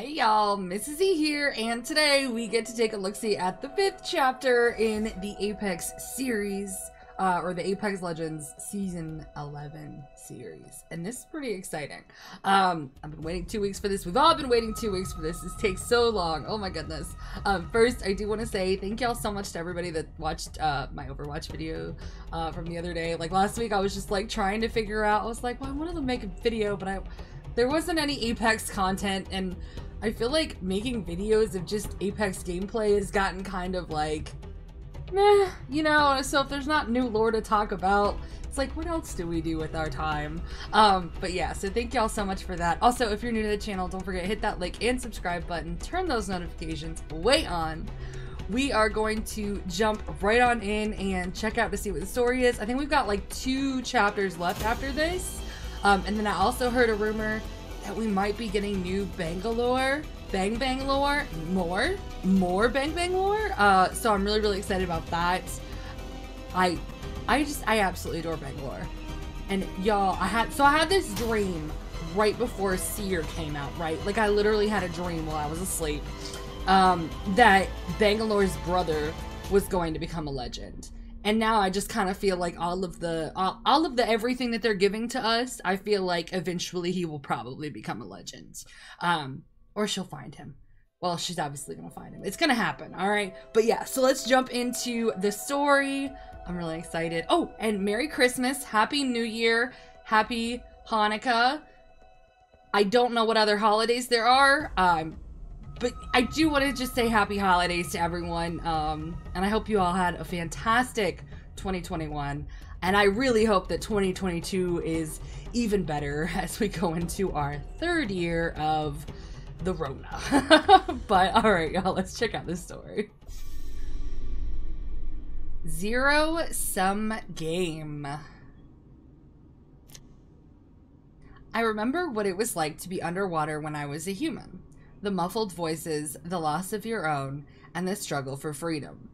Hey y'all, Mrs. E here, and today we get to take a look-see at the 5th chapter in the Apex series, or the Apex Legends Season 11 series, and this is pretty exciting. I've been waiting 2 weeks for this. We've all been waiting 2 weeks for this. This takes so long. Oh my goodness. First, I do want to say thank y'all so much to everybody that watched my Overwatch video from the other day. Like last week, I was just like trying to figure out, I was like, well, I wanted to make a video, but there wasn't any Apex content, and I feel like making videos of just Apex gameplay has gotten kind of like, meh, you know, so if there's not new lore to talk about, it's like, what else do we do with our time? But yeah, so thank y'all so much for that. Also, if you're new to the channel, don't forget, hit that like and subscribe button, turn those notifications way on. We are going to jump right on in and check out to see what the story is. I think we've got like 2 chapters left after this. And then I also heard a rumor that we might be getting new Bangalore, Bang Bang lore, more Bang Bang lore. So I'm really excited about that. I absolutely adore Bangalore. And y'all, I had this dream right before Seer came out, right? Like I literally had a dream while I was asleep, that Bangalore's brother was going to become a legend. And now I just kind of feel like all of the everything that they're giving to us, I feel like eventually he will probably become a legend. Or she'll find him. Well, she's obviously gonna find him. It's gonna happen, all right? But yeah, so let's jump into the story. I'm really excited. Oh, and Merry Christmas, Happy New Year, Happy Hanukkah. I don't know what other holidays there are, but I do want to just say happy holidays to everyone, and I hope you all had a fantastic 2021, and I really hope that 2022 is even better as we go into our 3rd year of the Rona. But alright y'all, let's check out this story. Zero-sum game. I remember what it was like to be underwater when I was a human. The muffled voices, the loss of your own, and the struggle for freedom.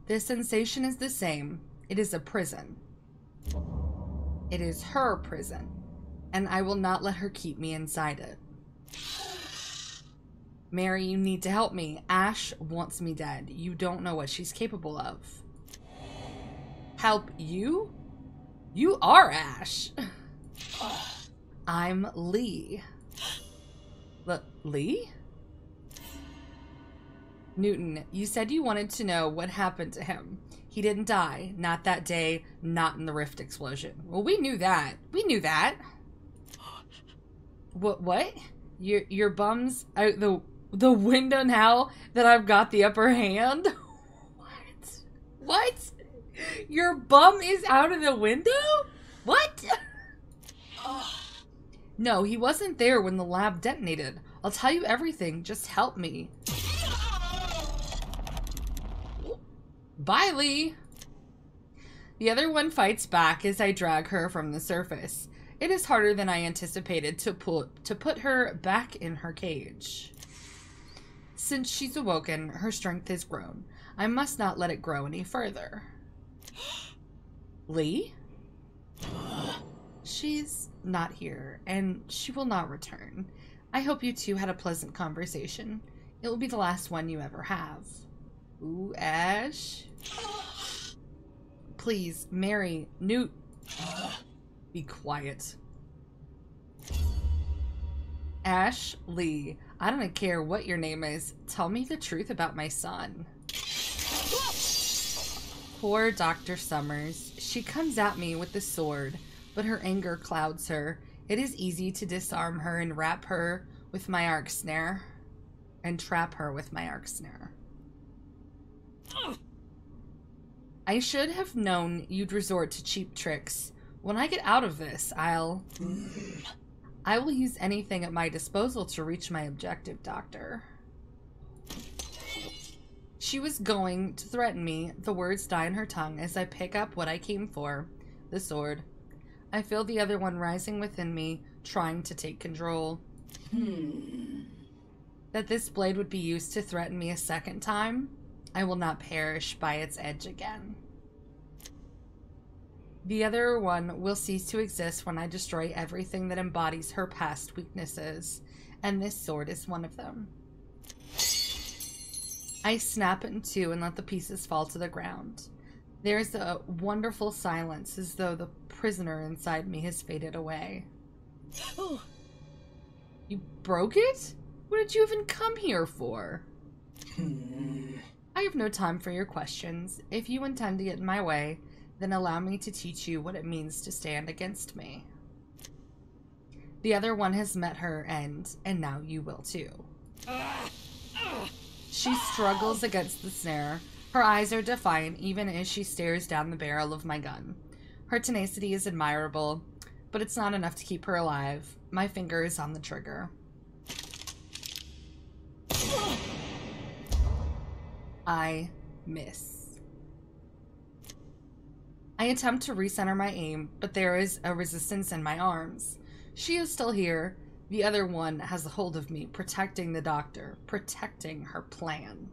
The sensation is the same. It is a prison. It is her prison, and I will not let her keep me inside it. Mary, you need to help me. Ash wants me dead. You don't know what she's capable of. Help you? You are Ash. I'm Leigh. Leigh? Newton, you said you wanted to know what happened to him. He didn't die. Not that day. Not in the rift explosion. Well, we knew that. We knew that. What? Your bum's out the window now that I've got the upper hand? What? Your bum is out of the window? What? No, he wasn't there when the lab detonated. I'll tell you everything. Just help me. Bye, Leigh. The other one fights back as I drag her from the surface. It is harder than I anticipated to put her back in her cage. Since she's awoken, her strength has grown. I must not let it grow any further. Leigh? She's not here, and she will not return. I hope you two had a pleasant conversation. It will be the last one you ever have. Ooh, Ash. Please, Mary, Newt. Be quiet. Ash, Leigh, I don't care what your name is. Tell me the truth about my son. Poor Dr. Summers. She comes at me with the sword, but her anger clouds her. It is easy to disarm her and trap her with my arc snare. I should have known you'd resort to cheap tricks. When I get out of this, I will use anything at my disposal to reach my objective, Doctor. She was going to threaten me. The words die in her tongue as I pick up what I came for, the sword. I feel the other one rising within me, trying to take control. That this blade would be used to threaten me a second time, I will not perish by its edge again. The other one will cease to exist when I destroy everything that embodies her past weaknesses, and this sword is one of them. I snap it in two and let the pieces fall to the ground. There's a wonderful silence, as though the prisoner inside me has faded away. You broke it? What did you even come here for? I have no time for your questions. If you intend to get in my way, then allow me to teach you what it means to stand against me. The other one has met her end, and now you will too. She struggles against the snare. Her eyes are defiant even as she stares down the barrel of my gun. Her tenacity is admirable, but it's not enough to keep her alive. My finger is on the trigger. I miss. I attempt to recenter my aim, but there is a resistance in my arms. She is still here. The other one has a hold of me, protecting the doctor, protecting her plan.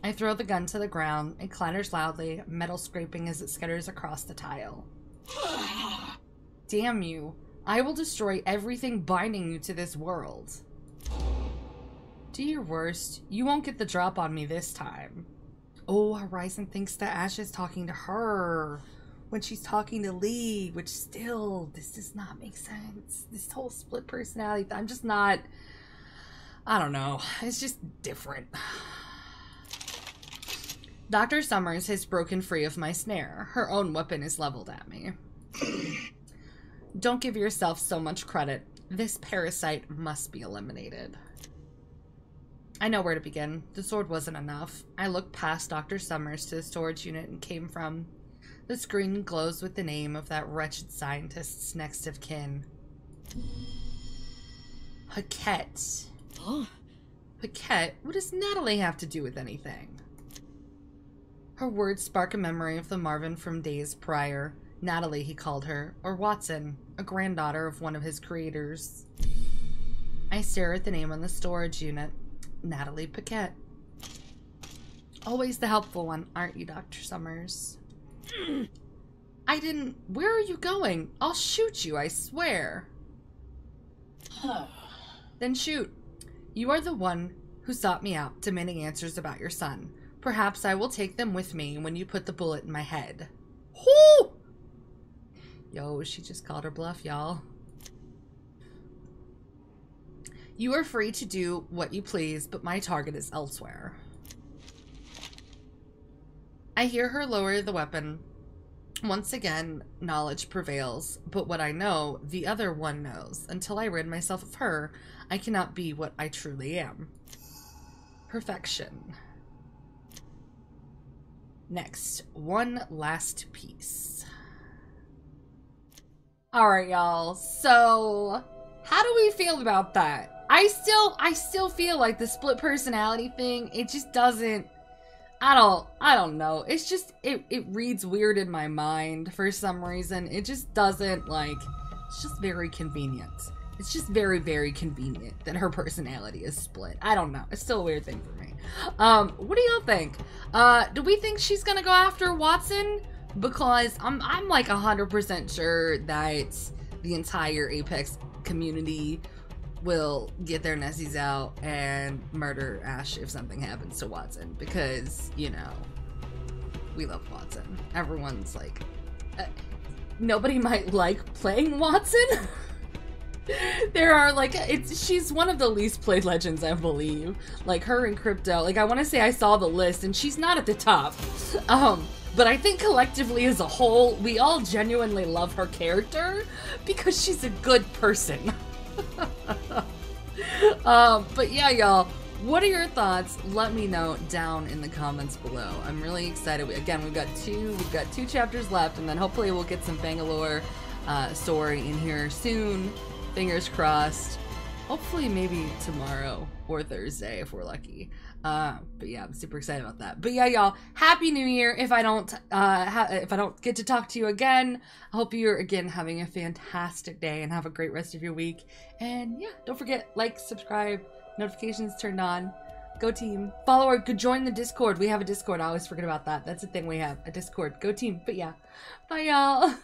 I throw the gun to the ground. It clatters loudly, metal scraping as it skitters across the tile. Damn you. I will destroy everything binding you to this world. Do your worst. You won't get the drop on me this time. Oh, Horizon thinks that Ash is talking to her when she's talking to Leigh, which still, this does not make sense. This whole split personality, I'm just not, I don't know. It's just different. Dr. Summers has broken free of my snare. Her own weapon is leveled at me. Don't give yourself so much credit. This parasite must be eliminated. I know where to begin. The sword wasn't enough. I looked past Dr. Summers to the storage unit and came from. The screen glows with the name of that wretched scientist's next of kin. Paquette. Oh. Paquette? What does Natalie have to do with anything? Her words spark a memory of the Marvin from days prior. Natalie, he called her, or Watson, a granddaughter of one of his creators. I stare at the name on the storage unit. Natalie Paquette. Always the helpful one, aren't you, Dr. Summers? I didn't... Where are you going? I'll shoot you, I swear. Then shoot. You are the one who sought me out, demanding answers about your son. Perhaps I will take them with me when you put the bullet in my head. Whoo! Yo, she just called her bluff, y'all. You are free to do what you please, but my target is elsewhere. I hear her lower the weapon. Once again, knowledge prevails, but what I know, the other one knows. Until I rid myself of her, I cannot be what I truly am. Perfection. Next, one last piece. Alright, y'all. So, how do we feel about that? I still feel like the split personality thing, it just doesn't, I don't know. It's just, it reads weird in my mind for some reason. It just doesn't, like, it's just very convenient. It's just very, very convenient that her personality is split. I don't know. It's still a weird thing for me. What do y'all think? Do we think she's gonna go after Watson? Because I'm like 100% sure that the entire Apex community will get their Nessies out and murder Ash if something happens to Watson, because, you know, we love Watson. Everyone's like, nobody might like playing Watson. There are like, she's one of the least played legends, I believe. Like her and Crypto, like I want to say I saw the list and she's not at the top. But I think collectively as a whole, we all genuinely love her character because she's a good person. But yeah, y'all, what are your thoughts? Let me know down in the comments below. I'm really excited. Again, we've got two chapters left, and then hopefully we'll get some Bangalore story in here soon. Fingers crossed. Hopefully maybe tomorrow or Thursday if we're lucky. But yeah, I'm super excited about that. But yeah, y'all, Happy New Year. If I don't get to talk to you again, I hope you're again having a fantastic day and have a great rest of your week. And yeah, don't forget, like, subscribe, notifications turned on. Go team. Follow or join the Discord. We have a Discord. I always forget about that. That's the thing we have. A Discord. Go team. But yeah. Bye, y'all.